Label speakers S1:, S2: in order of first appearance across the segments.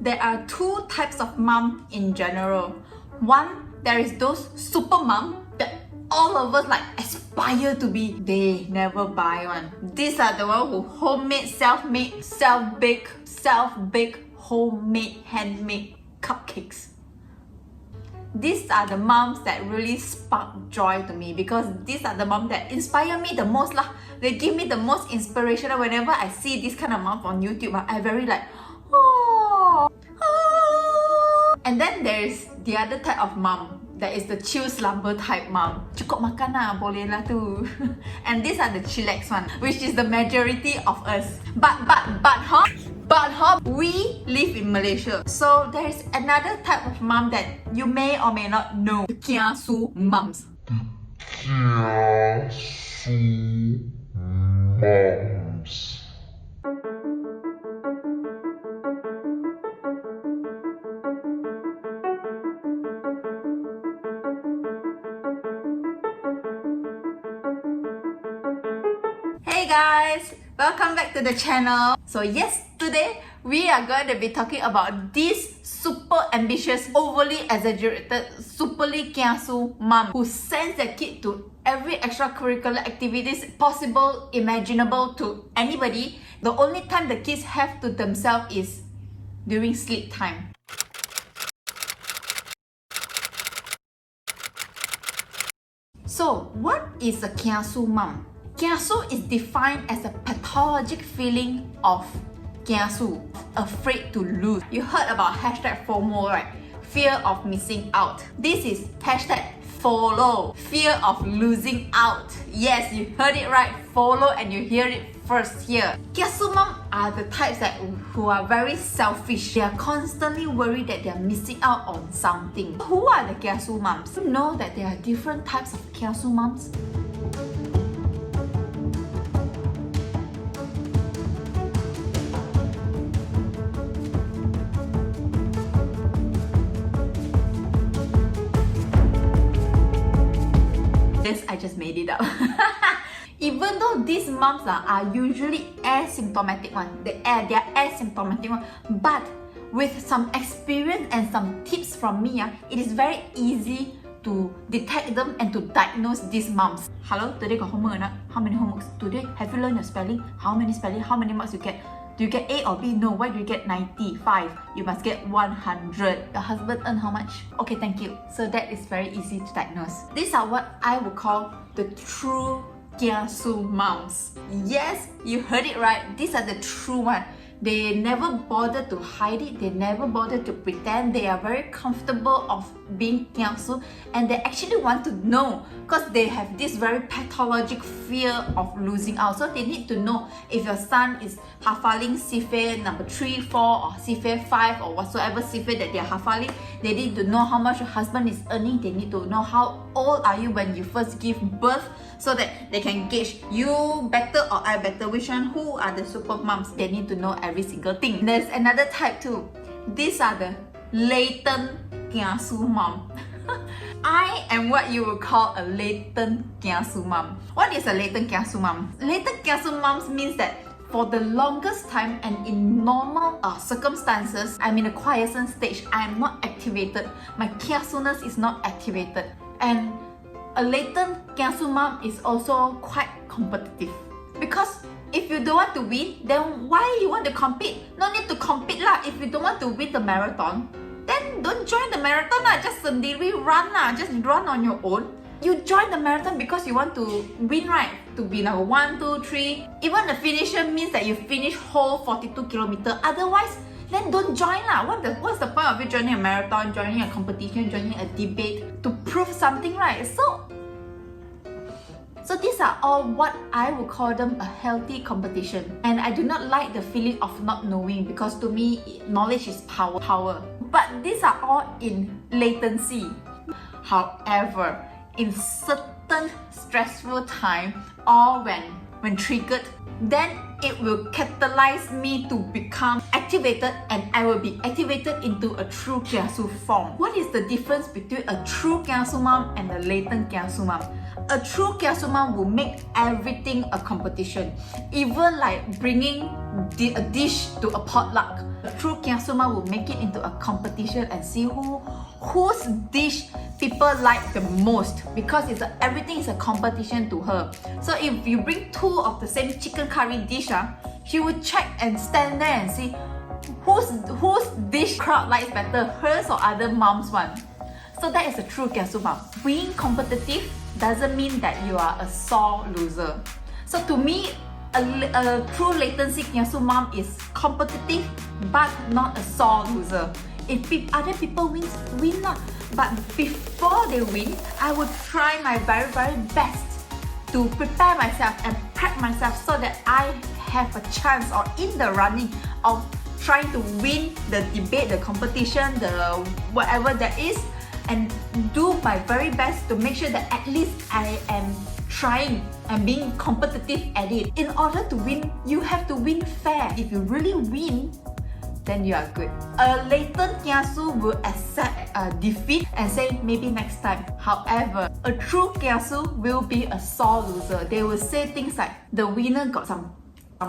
S1: there are two types of mom in general. One, there is those super mom that all of us like aspire to be. They never buy one. These are the one who homemade, self-made, self-bake, homemade, handmade cupcakes. These are the moms that really spark joy to me because these are the moms that inspire me the most lah. They give me the most inspiration. Whenever I see this kind of mom on YouTube, I very like, oh. And then there is the other type of mom. That is the chill slumber type mom. Cukup makan lah, boleh lah tu. And these are the chillax one, which is the majority of us. But we live in Malaysia. So there is another type of mom that you may or may not know. The Kiasu moms.
S2: Kiasu Moms.
S1: Hey guys, welcome back to the channel. So yes, today we are going to be talking about this super ambitious, overly exaggerated, superly kiasu mom who sends their kid to every extracurricular activities possible, imaginable to anybody. The only time the kids have to themselves is during sleep time. So what is a kiasu mom? Kiasu is defined as a pathologic feeling of kiasu, afraid to lose. You heard about hashtag FOMO, right? Fear of missing out. This is hashtag FOLO, fear of losing out. Yes, you heard it right, FOLO, and you hear it first here. Kiasu mom are the types who are very selfish. They are constantly worried that they are missing out on something. Who are the kiasu moms? You know that there are different types of kiasu moms? This I just made it up. Even though these moms are usually asymptomatic one, they are asymptomatic one, but with some experience and some tips from me, it is very easy to detect them and to diagnose these moms. Hello, today got homework or not? How many homeworks? Today, have you learned your spelling? How many spelling? How many marks you get? Do you get A or B? No. Why do you get 95? You must get 100. Your husband earn how much? Okay, thank you. So that is very easy to diagnose. These are what I would call the true kiasu moms. Yes, you heard it right. These are the true one. They never bother to hide it. They never bother to pretend. They are very comfortable of being kiasu, and they actually want to know because they have this very pathologic fear of losing out. So they need to know if your son is hafaling sifir number 3, 4 or sifir 5 or whatsoever sifir that they are hafaling. They need to know how much your husband is earning. They need to know how old are you when you first give birth, so that they can gauge you better or I better, which one, who are the super moms. They need to know every single thing. There's another type too. These are the latent kiasu mom. I am what you would call a latent kiasu mom. What is a latent kiasu mom? Latent kiasu moms means that for the longest time and in normal circumstances, I'm in a quiescent stage. I am not activated. My kiasuness is not activated. And a latent kiasu mom is also quite competitive. Because if you don't want to win, then why you want to compete? No need to compete lah. If you don't want to win the marathon, then don't join the marathon lah. Just sendiri run lah. Just run on your own. You join the marathon because you want to win, right? To be number 1, 2, 3. Even the finisher means that you finish whole 42 kilometers. Otherwise, then don't join lah. What's the point of you joining a marathon, joining a competition, joining a debate to prove something, right? So these are all what I would call them a healthy competition. And I do not like the feeling of not knowing, because to me, knowledge is power. But these are all in latency. However, in certain stressful time or when triggered, then it will catalyze me to become activated, and I will be activated into a true kiasu form. What is the difference between a true kiasu mom and a latent kiasu mom? A true Kiasu Mom will make everything a competition, even like bringing a dish to a potluck. A true Kiasu Mom will make it into a competition and see whose dish people like the most, because everything is a competition to her. So if you bring two of the same chicken curry dish, she would check and stand there and see whose dish crowd likes better, hers or other mom's one. So that is a true Kiasu Mom. Being competitive doesn't mean that you are a sore loser. So to me, a true latency Kiasu Mom is competitive but not a sore loser. If other people win lah. But before they win, I would try my very, very best to prepare myself and prep myself so that I have a chance or in the running of trying to win the debate, the competition, the whatever that is, and do my very best to make sure that at least I am trying and being competitive at it. In order to win, you have to win fair. If you really win, then you are good. A latent Kiasu will accept defeat and say maybe next time. However, a true Kiasu will be a sore loser. They will say things like the winner got some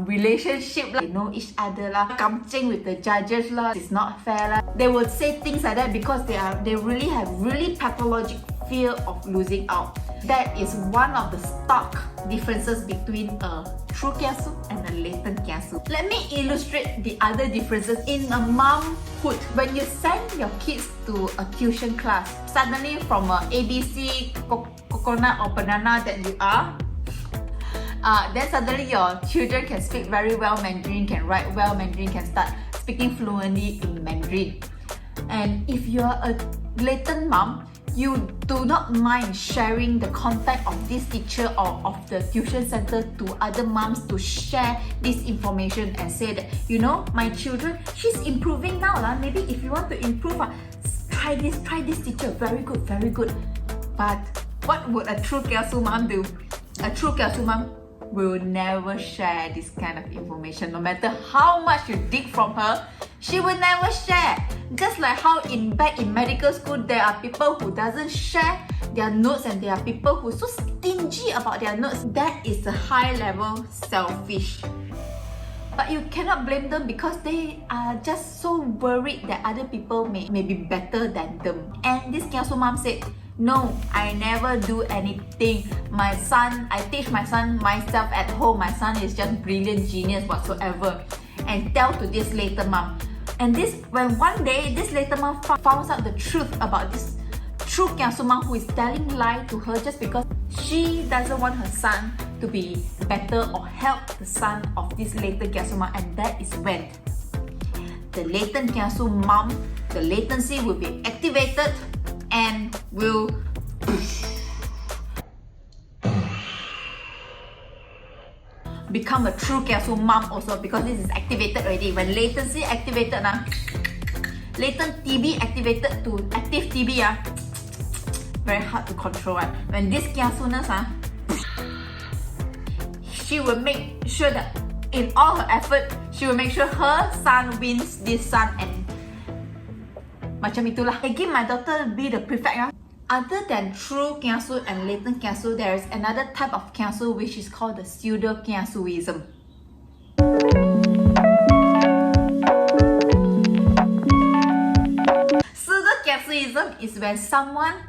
S1: relationship lah, they know each other lah, kamching with the judges lah, it's not fair lah. They will say things like that because they really have pathologic fear of losing out. That is one of the stark differences between a true Kiasu and a latent Kiasu. Let me illustrate the other differences in a momhood. When you send your kids to a tuition class, suddenly from a ABC, coconut or banana that you are, then suddenly your children can speak very well Mandarin, can write well Mandarin, can start speaking fluently in Mandarin. And if you're a latent mom, you do not mind sharing the contact of this teacher or of the tuition center to other moms to share this information and say that, you know, my children, she's improving now lah. Maybe if you want to improve, try this teacher, very good, very good. But what would a true Kiasu Mom do? A true Kiasu Mom will never share this kind of information. No matter how much you dig from her, she will never share. Just like how back in medical school, there are people who doesn't share their notes and there are people who are so stingy about their notes. That is a high level selfish. But you cannot blame them because they are just so worried that other people may be better than them. And this Kiasu Mom said, no, I never do anything. My son, I teach my son myself at home. My son is just brilliant, genius whatsoever. And tell to this later mom. And when one day this later mom found out the truth about this true Kiasu Mom who is telling lie to her just because she doesn't want her son to be better or help the son of this later Kiasu Mom, and that is when the latent Kiasu Mom, the latency will be activated and will become a true Kiasu Mom also, because this is activated already. When latency activated, latent TB activated to active TB, very hard to control. When this Kiasuness, she will make sure that in all her effort, she will make sure her son wins this son, and macam itulah. I give my daughter be the prefect. Other than true Kiasu and latent Kiasu, there is another type of Kiasu which is called the pseudo Kiasuism. Pseudo Kiasuism is when someone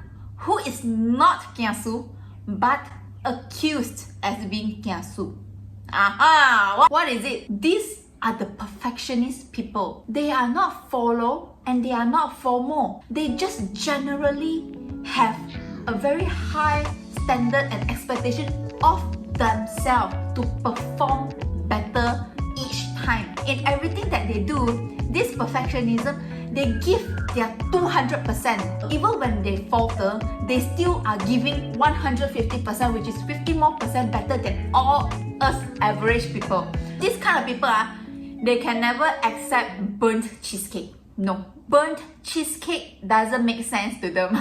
S1: who is not Kiasu but accused as being Kiasu. What is it? These are the perfectionist people. They are not follow and they are not formal. They just generally have a very high standard and expectation of themselves to perform better each time. In everything that they do, this perfectionism, they give their 200%. Even when they falter, they still are giving 150%, which is 50% more better than all us average people. This kind of people, they can never accept burnt cheesecake. No, burnt cheesecake doesn't make sense to them.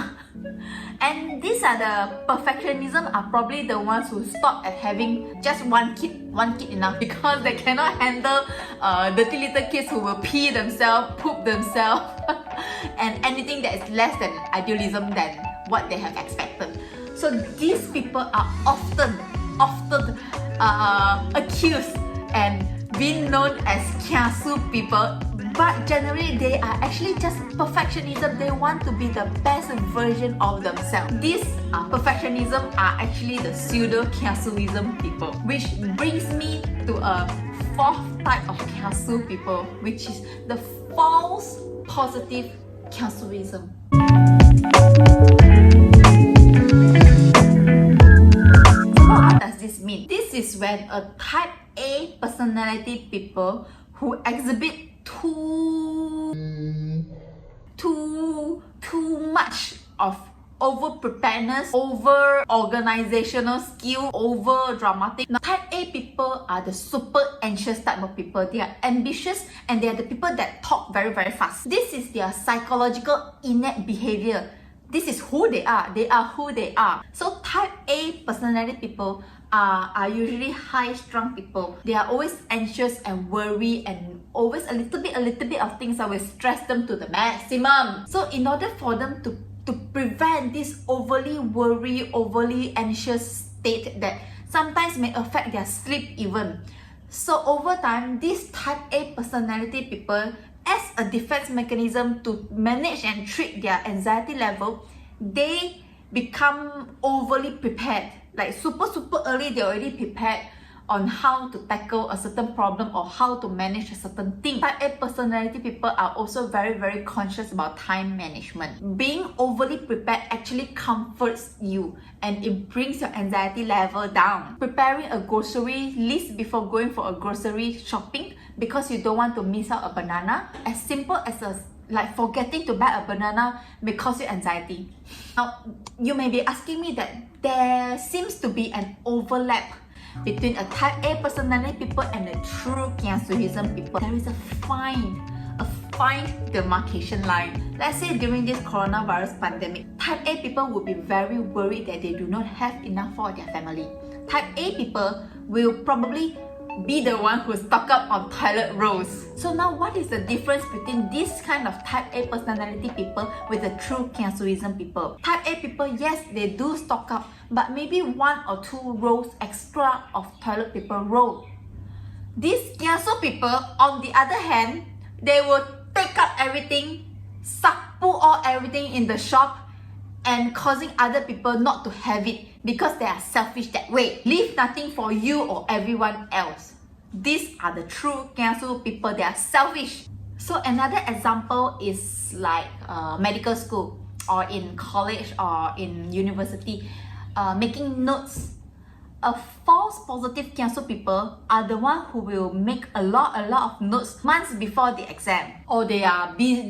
S1: And these are the perfectionism are probably the ones who stop at having just one kid enough, because they cannot handle dirty little kids who will pee themselves, poop themselves, and anything that is less than idealism than what they have expected. So these people are often accused and being known as Kiasu people, but generally they are actually just perfectionism. They want to be the best version of themselves. These perfectionism are actually the pseudo Kiasuism people, which brings me to a fourth type of Kiasu people, which is the false positive Kiasuism. What does this mean? This is when a type A personality people who exhibit too much of over preparedness, over organizational skill, over dramatic. Now, type A people are the super anxious type of people. They are ambitious and they are the people that talk very fast. This is their psychological innate behavior. This is who they are. They are who they are. So type A personality people are usually high-strung people. They are always anxious and worried, and always a little bit of things that will stress them to the maximum. So in order for them to prevent this overly worried, overly anxious state that sometimes may affect their sleep even. So over time, these type A personality people, as a defense mechanism to manage and treat their anxiety level, they become overly prepared. Like super early, they're already prepared on how to tackle a certain problem or how to manage a certain thing. Type A personality people are also very conscious about time management. Being overly prepared actually comforts you and it brings your anxiety level down. Preparing a grocery list before going for a grocery shopping because you don't want to miss out a banana, as simple as like forgetting to buy a banana may cause you anxiety. Now, you may be asking me that there seems to be an overlap between a type A personality people and a true Kiasuism people. There is a fine demarcation line. Let's say during this coronavirus pandemic, type A people would be very worried that they do not have enough for their family. Type A people will probably be the one who stock up on toilet rolls. So now what is the difference between this kind of type A personality people with the true Kiasuism people? Type A people, yes, they do stock up, but maybe 1 or 2 rolls extra of toilet paper roll. These Kiasu people, on the other hand, they will take up everything, pull all everything in the shop, and causing other people not to have it because they are selfish that way. Leave nothing for you or everyone else. These are the true Kiasu people. They are selfish. So another example is like medical school or in college or in university, making notes. A false positive Kiasu people are the one who will make a lot of notes months before the exam, or they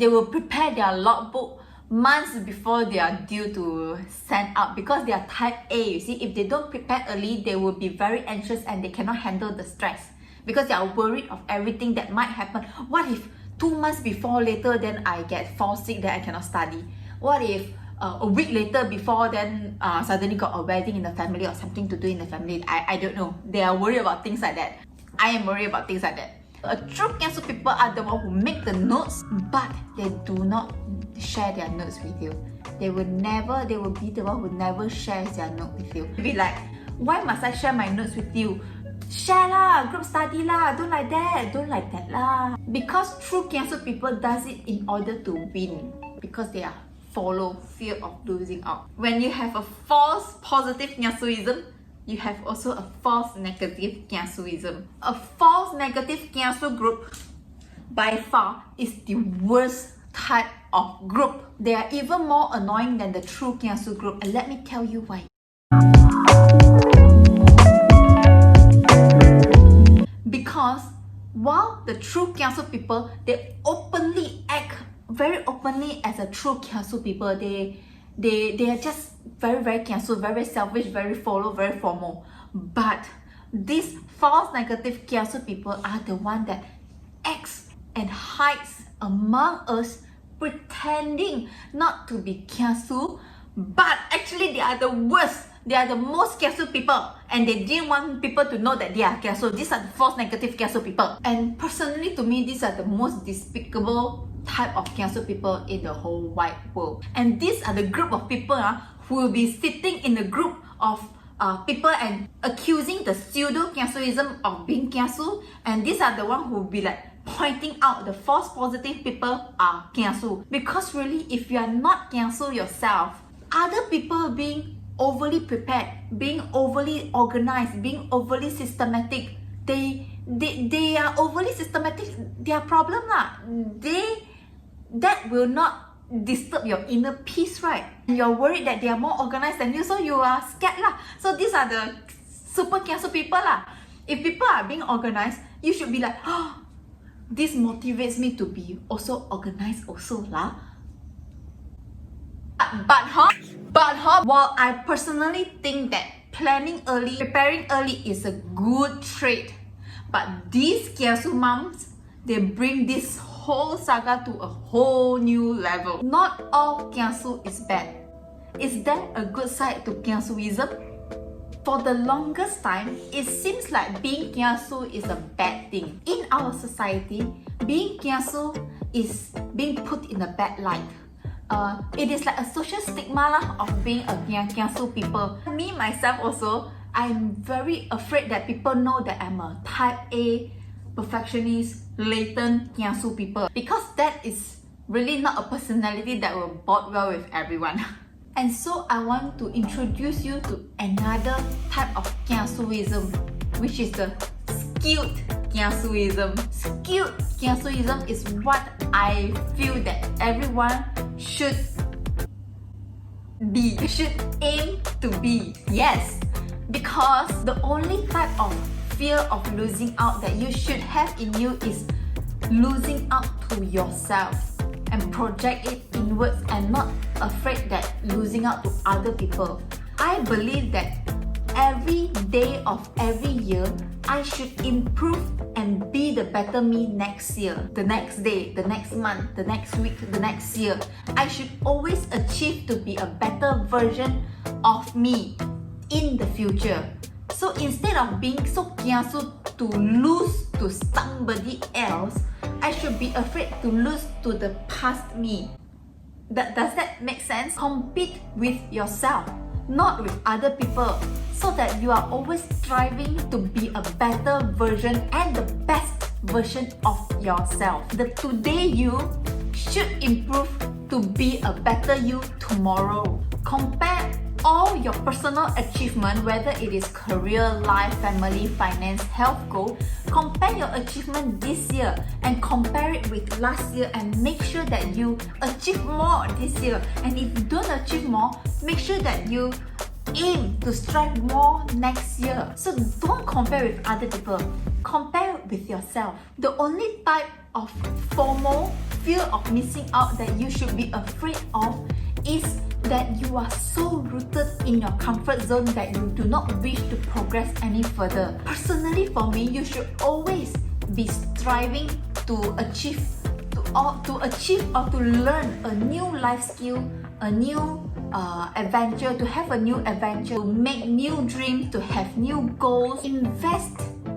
S1: will prepare their logbook months before they are due to send out because they are type A. You see, if they don't prepare early, they will be very anxious and they cannot handle the stress because they are worried of everything that might happen. What if 2 months before later then I fall sick, then I cannot study? What if a week later before then suddenly got a wedding in the family or something to do in the family? I don't know. They are worried about things like that. I am worried about things like that. A true Kiasu people are the one who make the notes, but they do not share their notes with you. They will be the one who never shares their note with you. Be like, why must I share my notes with you? Share lah, group study lah, don't like that lah. Because true Kiasu people does it in order to win, because they are fear of losing out. When you have a false positive Kiasuism, you have also a false negative Kiasuism. A false negative Kiasu group by far is the worst type of group. They are even more annoying than the true Kiasu group, and let me tell you why. Because while the true Kiasu people, they act very openly as a true Kiasu people, they are just very Kiasu, very selfish, very very formal. But these false negative Kiasu people are the one that acts and hides among us, pretending not to be Kiasu, but actually they are the worst. They are the most Kiasu people, and they didn't want people to know that they are Kiasu. These are the false negative Kiasu people. And personally, to me, these are the most despicable type of Kiasu people in the whole wide world. And these are the group of people who will be sitting in the group of people and accusing the pseudo Kiasuism of being Kiasu, and these are the one who will be like pointing out the false positive people are Kiasu. Because really, if you are not Kiasu yourself, other people being overly prepared, being overly organized, being overly systematic, they are overly systematic, their problem lah. That will not disturb your inner peace, right? And you're worried that they are more organized than you, so you are scared lah. So these are the super Kiasu people lah. If people are being organized, you should be like, oh, this motivates me to be also organized also lah. But while I personally think that planning early, preparing early is a good trait, but these Kiasu moms, they bring this whole saga to a whole new level. Not all Kiasu is bad. Is there a good side to Kiasuism? For the longest time, it seems like being Kiasu is a bad thing. In our society, being Kiasu is being put in a bad light. It is like a social stigma lah of being a Kiasu people. Me myself also, I'm very afraid that people know that I'm a type A, perfectionist, latent Kiasu people, because that is really not a personality that will bode well with everyone. And so I want to introduce you to another type of Kiasuism, which is the skewed Kiasuism. Skewed Kiasuism is what I feel that everyone should aim to be. Yes, because the only type of fear of losing out that you should have in you is losing out to yourself, and project it inwards and not afraid that losing out to other people. I believe that every day of every year, I should improve and be the better me next year, the next day, the next month, the next week, the next year. I should always achieve to be a better version of me in the future. So instead of being so Kiasu to lose to somebody else, I should be afraid to lose to the past me. Does that make sense? Compete with yourself, not with other people, so that you are always striving to be a better version and the best version of yourself. The today you should improve to be a better you tomorrow. Compare all your personal achievement, whether it is career, life, family, finance, health goal. Compare your achievement this year and compare it with last year, and make sure that you achieve more this year. And if you don't achieve more, make sure that you aim to strive more next year. So don't compare with other people, compare with yourself. The only type of FOMO, fear of missing out, that you should be afraid of is that you are so rooted in your comfort zone that you do not wish to progress any further. Personally, for me, you should always be striving to achieve or to learn a new life skill, a new adventure, to have a new adventure, to make new dreams, to have new goals. Invest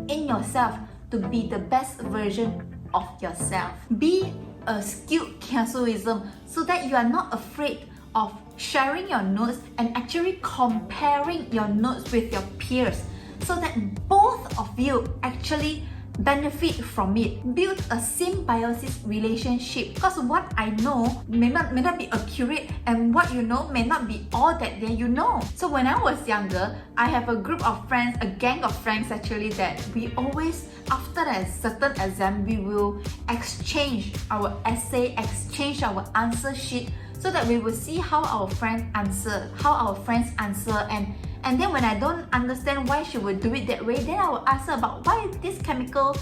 S1: in yourself to be the best version of yourself. Be a skewed Kiasuism so that you are not afraid of sharing your notes and actually comparing your notes with your peers, so that both of you actually benefit from it. Build a symbiosis relationship, because what I know may not be accurate, and what you know may not be all that you know. So when I was younger, I have a group of friends, a gang of friends actually, that we always, after a certain exam, we will exchange our essay, exchange our answer sheet, so that we will see how our friends answer, and then when I don't understand why she would do it that way, then I will ask her about why this chemical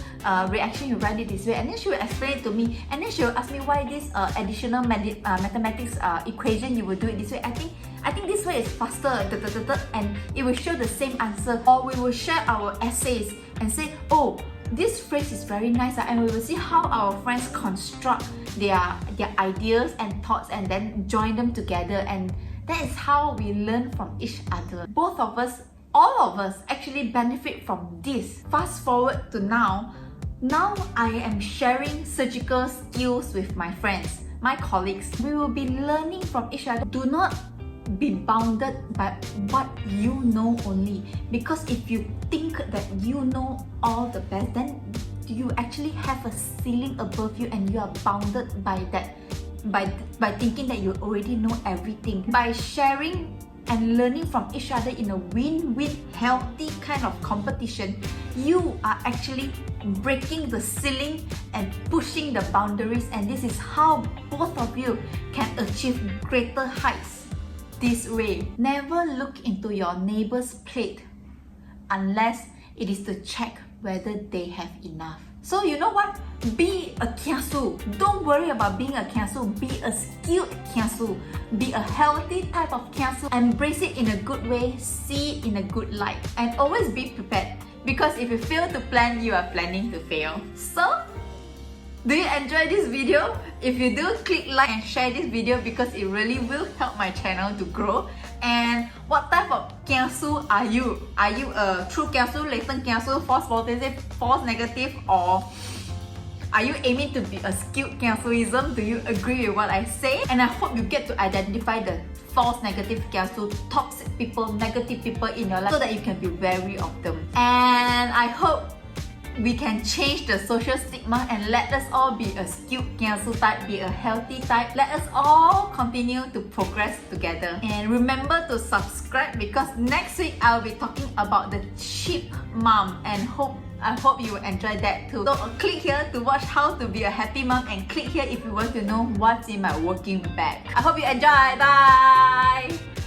S1: reaction you write it this way, and then she will explain it to me, and then she will ask me why this additional mathematics equation you will do it this way. I think this way is faster, and it will show the same answer. Or we will share our essays and say, oh, this phrase is very nice, and we will see how our friends construct their ideas and thoughts and then join them together, and that is how we learn from each other. Both of us, all of us actually benefit from this. Fast forward to now, Now I am sharing surgical skills with my friends, my colleagues. We will be learning from each other. Do not be bounded by what you know only, because if you think that you know all the best, then you actually have a ceiling above you and you are bounded by that, by thinking that you already know everything. By sharing and learning from each other in a win-win, healthy kind of competition, you are actually breaking the ceiling and pushing the boundaries, and this is how both of you can achieve greater heights. This way, never look into your neighbor's plate unless it is to check whether they have enough. So you know what? Be a kiasu. Don't worry about being a kiasu. Be a skilled kiasu. Be a healthy type of kiasu. Embrace it in a good way. See it in a good light. And always be prepared. Because if you fail to plan, you are planning to fail. So, do you enjoy this video? If you do, click like and share this video because it really will help my channel to grow. And what type of kiasu are you? Are you a true kiasu, latent kiasu, false positive, false negative, or are you aiming to be a skilled kiasuism? Do you agree with what I say? And I hope you get to identify the false negative kiasu, toxic people, negative people in your life, so that you can be wary of them. And I hope we can change the social stigma and let us all be a skilled kiasu type, be a healthy type. Let us all continue to progress together. And remember to subscribe because next week I'll be talking about the cheap mom, and I hope you will enjoy that too. So click here to watch how to be a happy mom, and click here if you want to know what's in my working bag. I hope you enjoy. Bye!